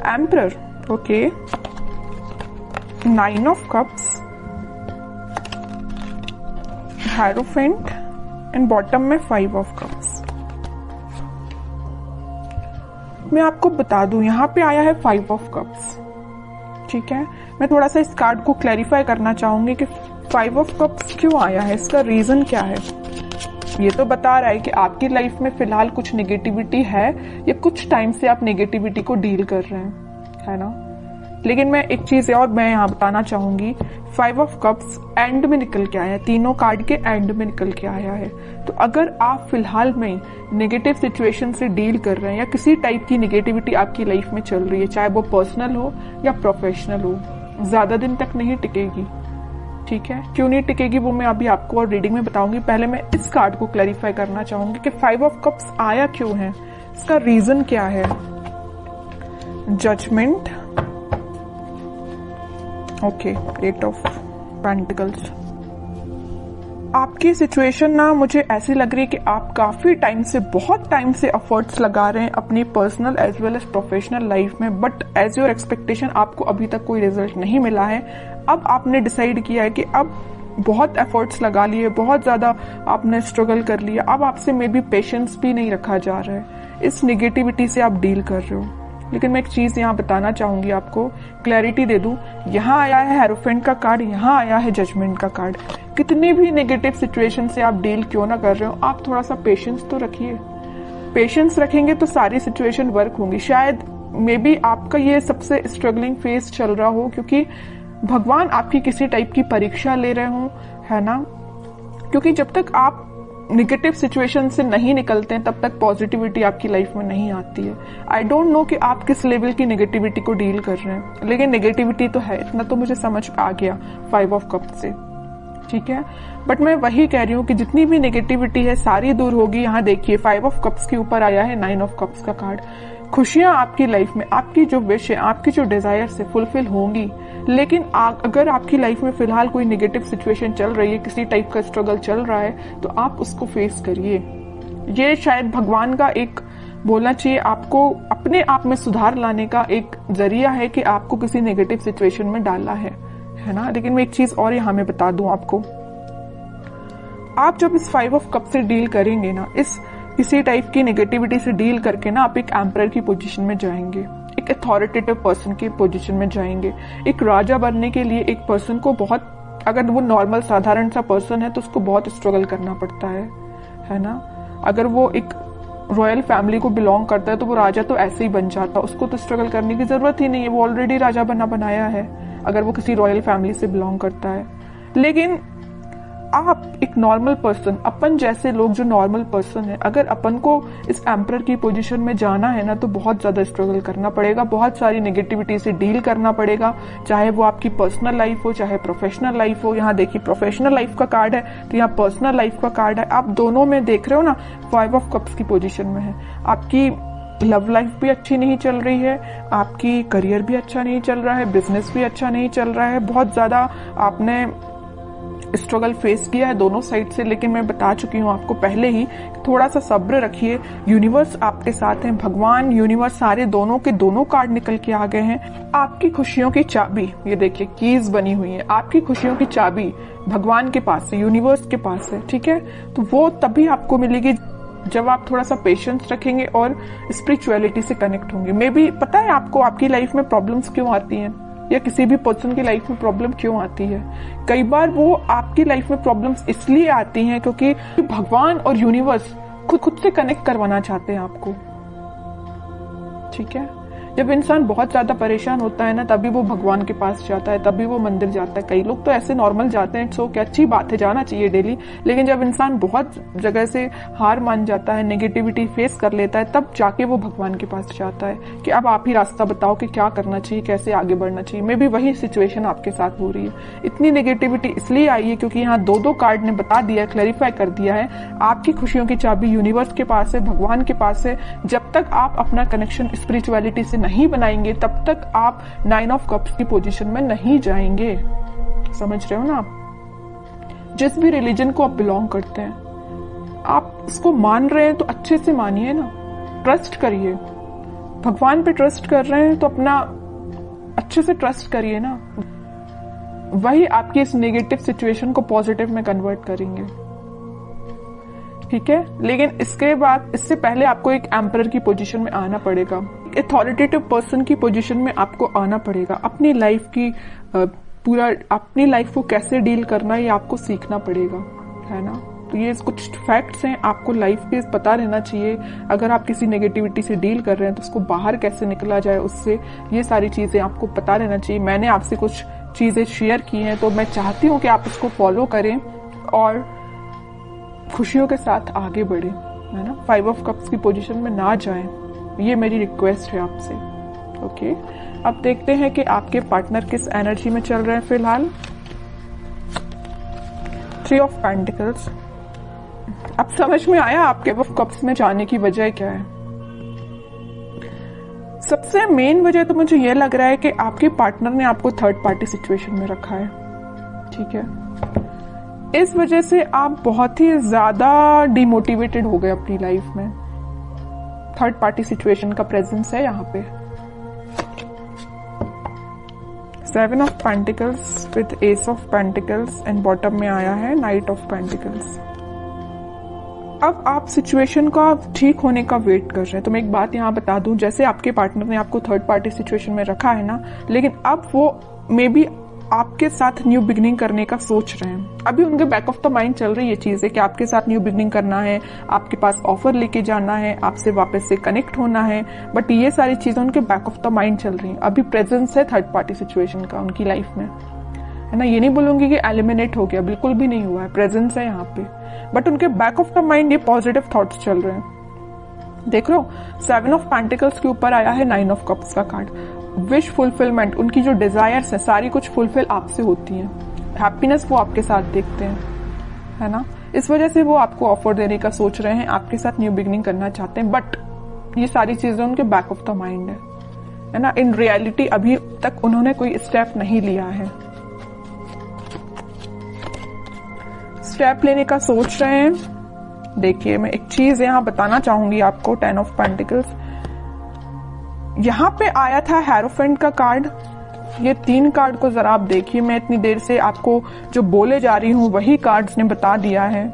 Emperor, okay, 9 of cups, hierophant and bottom में 5 of cups. मैं आपको बता दूं यहां पे आया है 5 ऑफ कप्स, ठीक है। मैं थोड़ा सा इस कार्ड को क्लैरिफाई करना चाहूंगी कि 5 ऑफ कप्स क्यों आया है, इसका रीजन क्या है। ये तो बता रहा है कि आपकी लाइफ में फिलहाल कुछ नेगेटिविटी है या कुछ टाइम से आप नेगेटिविटी को डील कर रहे हैं, है ना। लेकिन मैं एक चीज और मैं यहाँ बताना चाहूंगी, 5 ऑफ कप्स एंड में निकल के आया है, तीनों कार्ड के एंड में निकल के आया है। तो अगर आप फिलहाल में नेगेटिव सिचुएशन से डील कर रहे हैं या किसी टाइप की नेगेटिविटी आपकी लाइफ में चल रही है, चाहे वो पर्सनल हो या प्रोफेशनल हो, ज्यादा दिन तक नहीं टिकेगी, ठीक है। क्यों नहीं टिकेगी वो मैं अभी आपको और रीडिंग में बताऊंगी। पहले मैं इस कार्ड को क्लैरिफाई करना चाहूंगी कि 5 ऑफ कप्स आया क्यों है, इसका रीजन क्या है। Judgement, okay, 8 of pentacles. आपकी सिचुएशन ना मुझे ऐसी लग रही है कि आप काफी टाइम से, बहुत टाइम से एफर्ट्स लगा रहे हैं अपनी personal as well as professional life में, बट एज योर एक्सपेक्टेशन आपको अभी तक कोई रिजल्ट नहीं मिला है। अब आपने डिसाइड किया है कि अब बहुत एफर्ट्स लगा लिए, बहुत ज्यादा आपने स्ट्रगल कर लिया, अब आपसे मे बी पेशेंस भी नहीं रखा जा रहा है, इस निगेटिविटी से आप डील कर रहे हो। लेकिन मैं एक चीज यहाँ बताना चाहूंगी, आपको क्लैरिटी दे दूं। यहाँ आया है हेरोफेंट का कार्ड, यहाँ आया है जजमेंट का कार्ड। कितनी भी नेगेटिव सिचुएशन से आप डील क्यों ना कर रहे हो, आप थोड़ा सा पेशेंस तो रखिए। पेशेंस रखेंगे तो सारी सिचुएशन वर्क होंगी। शायद मे बी आपका ये सबसे स्ट्रगलिंग फेज चल रहा हो, क्योंकि भगवान आपकी किसी टाइप की परीक्षा ले रहे हो, है ना। क्योंकि जब तक आप निगेटिव सिचुएशन से नहीं निकलते हैं तब तक पॉजिटिविटी आपकी लाइफ में नहीं आती है। आई डोंट नो कि आप किस लेवल की नेगेटिविटी को डील कर रहे हैं, लेकिन नेगेटिविटी तो है, इतना तो मुझे समझ आ गया 5 ऑफ कप से, ठीक है। बट मैं वही कह रही हूँ कि जितनी भी नेगेटिविटी है सारी दूर होगी। यहाँ देखिए 5 ऑफ कप्स के ऊपर आया है 9 ऑफ कप्स का कार्ड। खुशियां आपकी लाइफ में, आपकी जो विश है, आपकी जो डिजायर से फुलफिल होंगी। लेकिन अगर आपकी लाइफ में फिलहाल कोई नेगेटिव सिचुएशन चल रही है, किसी टाइप का स्ट्रगल चल रहा है, तो आप उसको फेस करिए। ये शायद भगवान का एक बोलना चाहिए आपको अपने आप में सुधार लाने का एक जरिया है कि आपको किसी नेगेटिव सिचुएशन में डाला है ना। लेकिन मैं एक चीज और यहाँ में बता दूं आपको, आप जब इस 5 ऑफ कप से डील करेंगे ना, इस किसी टाइप की नेगेटिविटी से डील करके ना, आप एक एम्परर की पोजीशन में जाएंगे, एक अथॉरिटेटिव पर्सन की पोजीशन में जाएंगे। एक राजा बनने के लिए एक पर्सन को बहुत, अगर वो नॉर्मल साधारण सा पर्सन है तो उसको बहुत स्ट्रगल करना पड़ता है ना। अगर वो एक रॉयल फैमिली को बिलोंग करता है तो वो राजा तो ऐसे ही बन जाता, उसको तो स्ट्रगल करने की जरूरत ही नहीं है, वो ऑलरेडी राजा बनाया है अगर वो किसी रॉयल फैमिली से बिलोंग करता है। लेकिन आप एक नॉर्मल पर्सन, अपन जैसे लोग जो नॉर्मल पर्सन है, अगर अपन को इस एम्परर की पोजीशन में जाना है ना, तो बहुत ज्यादा स्ट्रगल करना पड़ेगा, बहुत सारी नेगेटिविटी से डील करना पड़ेगा, चाहे वो आपकी पर्सनल लाइफ हो चाहे प्रोफेशनल लाइफ हो। यहाँ देखिए प्रोफेशनल लाइफ का कार्ड है तो यहाँ पर्सनल लाइफ का कार्ड है। आप दोनों में देख रहे हो ना, 5 ऑफ कप्स की पोजीशन में है। आपकी लव लाइफ भी अच्छी नहीं चल रही है, आपकी करियर भी अच्छा नहीं चल रहा है, बिजनेस भी अच्छा नहीं चल रहा है, बहुत ज्यादा आपने स्ट्रगल फेस किया है दोनों साइड से। लेकिन मैं बता चुकी हूँ आपको पहले ही, थोड़ा सा सब्र रखिए, यूनिवर्स आपके साथ है, भगवान यूनिवर्स सारे दोनों के दोनों कार्ड निकल के आ गए हैं। आपकी खुशियों की चाबी, ये देखिए कीज बनी हुई है, आपकी खुशियों की चाबी भगवान के पास है, यूनिवर्स के पास है, ठीक है। तो वो तभी आपको मिलेगी जब आप थोड़ा सा पेशेंस रखेंगे और स्पिरिचुअलिटी से कनेक्ट होंगे। मे बी पता है आपको आपकी लाइफ में प्रॉब्लम्स क्यों आती हैं, या किसी भी पर्सन की लाइफ में प्रॉब्लम क्यों आती है। कई बार वो आपकी लाइफ में प्रॉब्लम्स इसलिए आती हैं क्योंकि भगवान और यूनिवर्स खुद से कनेक्ट करवाना चाहते हैं आपको, ठीक है। जब इंसान बहुत ज्यादा परेशान होता है ना, तभी वो भगवान के पास जाता है, तभी वो मंदिर जाता है। कई लोग तो ऐसे नॉर्मल जाते हैं, सो क्या अच्छी बात है, जाना चाहिए डेली। लेकिन जब इंसान बहुत जगह से हार मान जाता है, नेगेटिविटी फेस कर लेता है, तब जाके वो भगवान के पास जाता है कि अब आप ही रास्ता बताओ कि क्या करना चाहिए, कैसे आगे बढ़ना चाहिए। मे भी वही सिचुएशन आपके साथ हो रही है। इतनी नेगेटिविटी इसलिए आई है क्योंकि यहाँ दो कार्ड ने बता दिया, क्लैरिफाई कर दिया है, आपकी खुशियों की चाबी यूनिवर्स के पास है, भगवान के पास है। जब तक आप अपना कनेक्शन स्पिरिचुअलिटी से नहीं बनाएंगे तब तक आप 9 ऑफ कप्स की पोजीशन में नहीं जाएंगे। समझ रहे हो ना आप। जिस भी रिलीजन को आप बिलोंग करते हैं, आप इसको मान रहे हैं तो अच्छे से मानिए ना, ट्रस्ट करिए। भगवान पे ट्रस्ट कर रहे हैं तो अपना अच्छे से ट्रस्ट करिए ना, वही आपकी इस नेगेटिव सिचुएशन को पॉजिटिव में कन्वर्ट करेंगे। ठीक है, लेकिन इसके बाद, इससे पहले आपको एक एम्परर की पोजीशन में आना पड़ेगा, अथॉरिटेटिव पर्सन की पोजीशन में आपको आना पड़ेगा। अपनी लाइफ की अपनी लाइफ को कैसे डील करना है ये आपको सीखना पड़ेगा, है ना। तो ये कुछ फैक्ट्स हैं, आपको लाइफ के पता रहना चाहिए। अगर आप किसी नेगेटिविटी से डील कर रहे हैं तो उसको बाहर कैसे निकला जाए उससे, ये सारी चीजें आपको पता रहना चाहिए। मैंने आपसे कुछ चीजें शेयर की हैं तो मैं चाहती हूँ कि आप इसको फॉलो करें और खुशियों के साथ आगे बढ़े, है ना। 5 ऑफ कप्स की पोजीशन में ना जाएं, ये मेरी रिक्वेस्ट है आपसे। ओके, अब देखते हैं कि आपके पार्टनर किस एनर्जी में चल रहे हैं फिलहाल। 3 ऑफ पेंटिकल्स। अब समझ में आया आपके ऑफ कप्स में जाने की वजह क्या है। सबसे मेन वजह तो मुझे यह लग रहा है कि आपके पार्टनर ने आपको थर्ड पार्टी सिचुएशन में रखा है। ठीक है, इस वजह से आप बहुत ही ज्यादा डिमोटिवेटेड हो गए अपनी लाइफ में। थर्ड पार्टी सिचुएशन का प्रेजेंस है यहाँ पे। 7 of pentacles with S of pentacles and bottom में आया है नाइट ऑफ पेंटिकल्स। अब आप सिचुएशन का ठीक होने का वेट कर रहे हैं। तो मैं एक बात यहाँ बता दूं, जैसे आपके पार्टनर ने आपको थर्ड पार्टी सिचुएशन में रखा है ना, लेकिन अब वो मे बी आपके साथ न्यू बिगनिंग करने का सोच रहे हैं। अभी उनके बैक ऑफ द माइंड चल रही है चीज है कि आपके साथ न्यू बिगनिंग करना है, आपके पास ऑफर लेके जाना है, आपसे वापस से कनेक्ट होना है, बट ये सारी चीजें उनके बैक ऑफ द माइंड चल रही है। अभी प्रेजेंस है थर्ड पार्टी सिचुएशन का उनकी लाइफ में, है ना। ये नहीं बोलूंगी कि एलिमिनेट हो गया, बिल्कुल भी नहीं हुआ है, प्रेजेंस है यहाँ पे, बट उनके बैक ऑफ द माइंड ये पॉजिटिव थॉट्स चल रहे हैं। देख लो 7 ऑफ पेंटिकल्स के ऊपर आया है 9 ऑफ कप्स का कार्ड। विश फुलफिलमेंट, उनकी जो डिजायर्स है सारी कुछ फुलफिल आपसे होती हैं। हैप्पीनेस वो आपके साथ देखते हैं, है ना। इस वजह से वो आपको ऑफर देने का सोच रहे हैं, आपके साथ न्यू बिगनिंग करना चाहते हैं, बट ये सारी चीजें उनके बैक ऑफ द माइंड है ना। इन रियलिटी अभी तक उन्होंने कोई स्टेप नहीं लिया है, स्टेप लेने का सोच रहे हैं। देखिए, मैं एक चीज यहाँ बताना चाहूंगी आपको। 10 ऑफ पेंटिकल्स यहाँ पे आया था हेरोफेंट का कार्ड। ये 3 कार्ड को जरा आप देखिए, मैं इतनी देर से आपको जो बोले जा रही हूं वही कार्ड्स ने बता दिया है।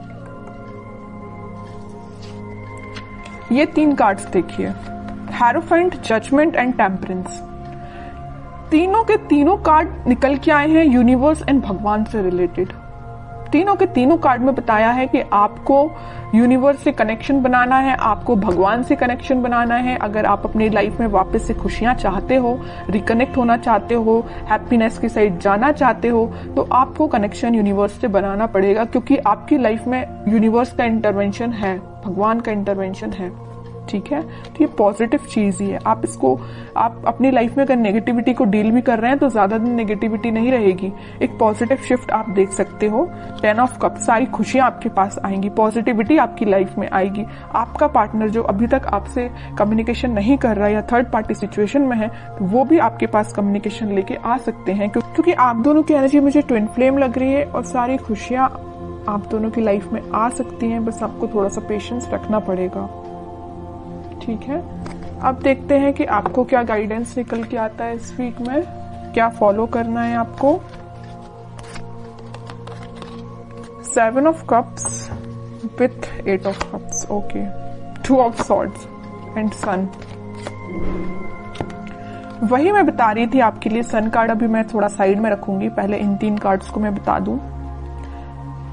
ये 3 कार्ड्स देखिए, हेरोफेंट, जजमेंट एंड टेम्परेंस। तीनों के तीनों कार्ड निकल के आए हैं यूनिवर्स एंड भगवान से रिलेटेड। तीनों के तीनों कार्ड में बताया है कि आपको यूनिवर्स से कनेक्शन बनाना है, आपको भगवान से कनेक्शन बनाना है। अगर आप अपनी लाइफ में वापस से खुशियां चाहते हो, रिकनेक्ट होना चाहते हो, हैप्पीनेस की साइड जाना चाहते हो, तो आपको कनेक्शन यूनिवर्स से बनाना पड़ेगा, क्योंकि आपकी लाइफ में यूनिवर्स का इंटरवेंशन है, भगवान का इंटरवेंशन है। ठीक है, तो ये पॉजिटिव चीज ही है। आप इसको, आप अपनी लाइफ में अगर नेगेटिविटी को डील भी कर रहे हैं तो ज्यादा दिन नेगेटिविटी नहीं रहेगी, एक पॉजिटिव शिफ्ट आप देख सकते हो। 10 ऑफ कप, सारी खुशियां आपके पास आएंगी, पॉजिटिविटी आपकी लाइफ में आएगी। आपका पार्टनर जो अभी तक आपसे कम्युनिकेशन नहीं कर रहा या थर्ड पार्टी सिचुएशन में है, तो वो भी आपके पास कम्युनिकेशन लेके आ सकते हैं, क्योंकि आप दोनों की एनर्जी मुझे ट्विन फ्लेम लग रही है और सारी खुशियां आप दोनों की लाइफ में आ सकती हैं। बस आपको थोड़ा सा पेशेंस रखना पड़ेगा। ठीक है, अब देखते हैं कि आपको क्या गाइडेंस निकल के आता है इस वीक में, क्या फॉलो करना है आपको। 7 of cups with 8 of cups, okay. 2 of swords and sun. वही मैं बता रही थी आपके लिए। सन कार्ड अभी मैं थोड़ा साइड में रखूंगी, पहले इन 3 कार्ड्स को मैं बता दूं।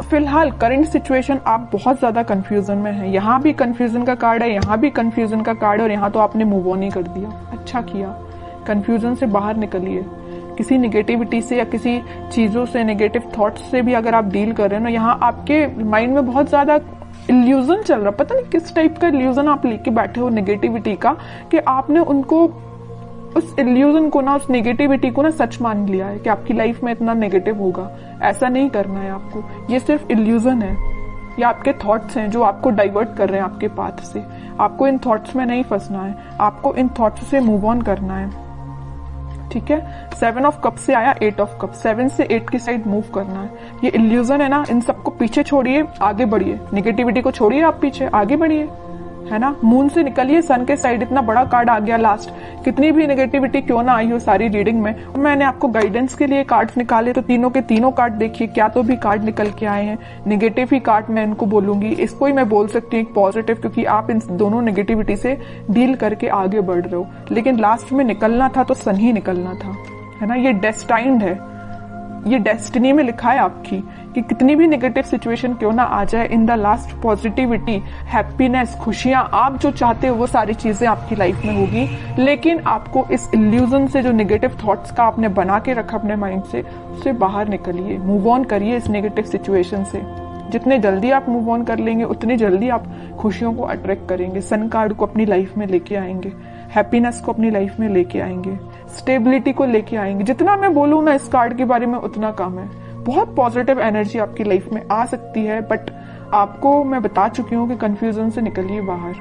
फिलहाल करंट सिचुएशन आप बहुत ज्यादा कंफ्यूजन में हैं। यहाँ भी कंफ्यूजन का कार्ड है, यहाँ भी कंफ्यूजन का कार्ड है, और यहाँ तो आपने मूव ऑन ही कर दिया। अच्छा किया, कंफ्यूजन से बाहर निकलिए। किसी नेगेटिविटी से या किसी चीजों से, नेगेटिव थॉट्स से भी अगर आप डील कर रहे हो ना, यहाँ आपके माइंड में बहुत ज्यादा इल्यूजन चल रहा, पता नहीं किस टाइप का इल्यूजन आप लेके बैठे हो नेगेटिविटी का, कि आपने उनको, उस इल्यूजन को ना, उस नेगेटिविटी को ना सच मान लिया है कि आपकी लाइफ में इतना नेगेटिव होगा। ऐसा नहीं करना है आपको, ये सिर्फ इल्यूजन है, ये आपके थॉट्स हैं जो आपको डाइवर्ट कर रहे हैं आपके पाथ से। आपको इन थॉट्स में नहीं फंसना है, आपको इन थॉट्स से मूव ऑन करना है। ठीक है, 7 ऑफ कप से आया 8 ऑफ कप, 7 से 8 की साइड मूव करना है। ये इल्यूजन है ना, इन सबको पीछे छोड़िए, आगे बढ़िए। नेगेटिविटी को छोड़िए, आप पीछे आगे बढ़िए, है ना। मून से निकलिए, सन के साइड इतना बड़ा कार्ड आ गया लास्ट, कितनी भी नेगेटिविटी क्यों ना आई हो सारी रीडिंग में। मैंने आपको गाइडेंस के लिए कार्ड्स निकाले तो तीनों के तीनों कार्ड देखिए, क्या तो भी कार्ड निकल के आए हैं। नेगेटिव ही कार्ड मैं इनको बोलूंगी, इसको ही मैं बोल सकती हूँ पॉजिटिव, क्योंकि आप इन दोनों नेगेटिविटी से डील करके आगे बढ़ रहे हो। लेकिन लास्ट में निकलना था तो सन ही निकलना था, है ना। ये डेस्टाइन्ड है, ये डेस्टिनी में लिखा है आपकी कि कितनी भी नेगेटिव सिचुएशन क्यों ना आ जाए, in the last positivity, happiness, खुशियां, आप जो चाहते हो वो सारी चीजें आपकी लाइफ में होगी। लेकिन आपको इस इल्यूजन से, जो नेगेटिव थॉट्स का आपने बना के रखा अपने माइंड से, उससे बाहर निकलिए, मूव ऑन करिए इस नेगेटिव सिचुएशन से। जितने जल्दी आप मूव ऑन कर लेंगे उतनी जल्दी आप खुशियों को अट्रैक्ट करेंगे, सन कार्ड को अपनी लाइफ में लेके आएंगे, हैप्पीनेस को अपनी लाइफ में लेके आएंगे, स्टेबिलिटी को लेके आएंगे। जितना मैं बोलूँ ना इस कार्ड के बारे में उतना कम है। बहुत पॉजिटिव एनर्जी आपकी लाइफ में आ सकती है, बट आपको मैं बता चुकी हूँ कि कंफ्यूजन से निकलिए बाहर।